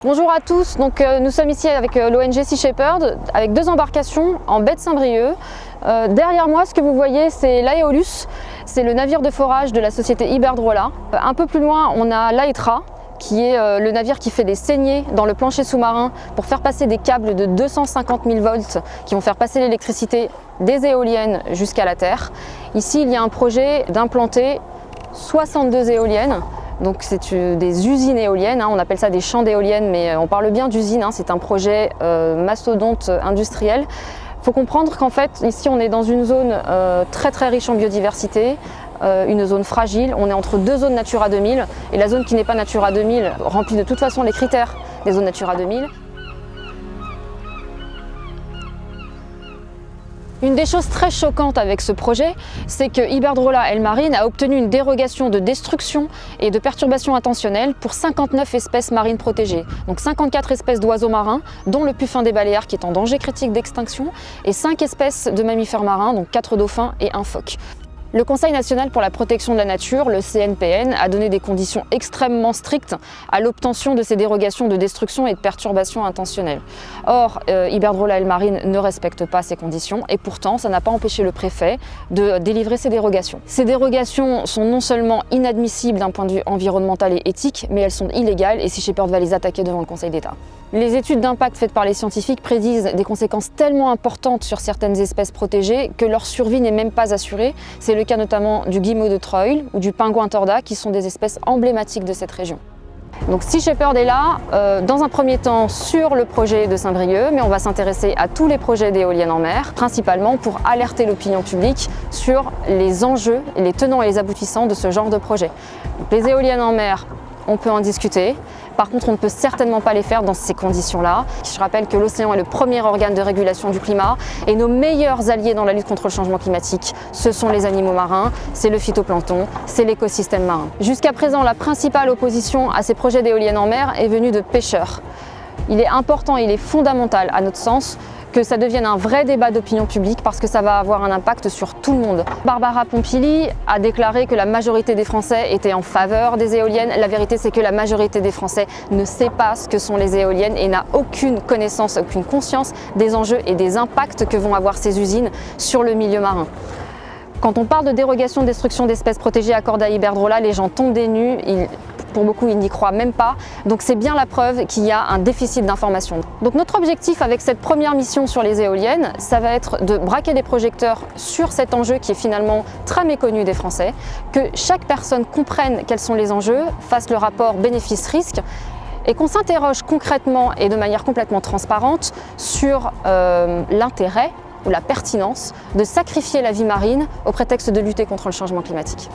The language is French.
Bonjour à tous, nous sommes ici avec l'ONG Sea Shepherd avec deux embarcations en baie de Saint-Brieuc. Derrière moi, ce que vous voyez, c'est l'Aeolus, c'est le navire de forage de la société Iberdrola. Un peu plus loin, on a l'Aetra, qui est le navire qui fait des saignées dans le plancher sous-marin pour faire passer des câbles de 250 000 volts qui vont faire passer l'électricité des éoliennes jusqu'à la terre. Ici, il y a un projet d'implanter 62 éoliennes. Donc c'est des usines éoliennes, on appelle ça des champs d'éoliennes, mais on parle bien d'usines, c'est un projet mastodonte industriel. Il faut comprendre qu'en fait, ici on est dans une zone très riche en biodiversité, une zone fragile. On est entre deux zones Natura 2000 et la zone qui n'est pas Natura 2000 remplit de toute façon les critères des zones Natura 2000. Une des choses très choquantes avec ce projet, c'est que Iberdrola Marine a obtenu une dérogation de destruction et de perturbation intentionnelle pour 59 espèces marines protégées. Donc 54 espèces d'oiseaux marins, dont le puffin des Baléares qui est en danger critique d'extinction, et 5 espèces de mammifères marins, donc 4 dauphins et un phoque. Le Conseil national pour la protection de la nature, le CNPN, a donné des conditions extrêmement strictes à l'obtention de ces dérogations de destruction et de perturbation intentionnelle. Or, Iberdrola Marine ne respecte pas ces conditions et pourtant, ça n'a pas empêché le préfet de délivrer ces dérogations. Ces dérogations sont non seulement inadmissibles d'un point de vue environnemental et éthique, mais elles sont illégales et Sea Shepherd va les attaquer devant le Conseil d'État. Les études d'impact faites par les scientifiques prédisent des conséquences tellement importantes sur certaines espèces protégées que leur survie n'est même pas assurée. C'est le cas notamment du guillemot de Troil ou du pingouin torda qui sont des espèces emblématiques de cette région. Donc Sea Shepherd est là, dans un premier temps sur le projet de Saint-Brieuc, mais on va s'intéresser à tous les projets d'éoliennes en mer, principalement pour alerter l'opinion publique sur les enjeux, les tenants et les aboutissants de ce genre de projet. Donc, les éoliennes en mer, on peut en discuter. Par contre, on ne peut certainement pas les faire dans ces conditions-là. Je rappelle que l'océan est le premier organe de régulation du climat et nos meilleurs alliés dans la lutte contre le changement climatique, ce sont les animaux marins, c'est le phytoplancton, c'est l'écosystème marin. Jusqu'à présent, la principale opposition à ces projets d'éoliennes en mer est venue de pêcheurs. Il est important, il est fondamental à notre sens que ça devienne un vrai débat d'opinion publique parce que ça va avoir un impact sur tout le monde. Barbara Pompili a déclaré que la majorité des Français étaient en faveur des éoliennes. La vérité, c'est que la majorité des Français ne sait pas ce que sont les éoliennes et n'a aucune connaissance, aucune conscience des enjeux et des impacts que vont avoir ces usines sur le milieu marin. Quand on parle de dérogation de destruction d'espèces protégées accordée à Iberdrola, les gens tombent des nues. Pour beaucoup, ils n'y croient même pas. Donc c'est bien la preuve qu'il y a un déficit d'information. Donc notre objectif avec cette première mission sur les éoliennes, ça va être de braquer des projecteurs sur cet enjeu qui est finalement très méconnu des Français, que chaque personne comprenne quels sont les enjeux, fasse le rapport bénéfice-risque et qu'on s'interroge concrètement et de manière complètement transparente sur l'intérêt ou la pertinence de sacrifier la vie marine au prétexte de lutter contre le changement climatique.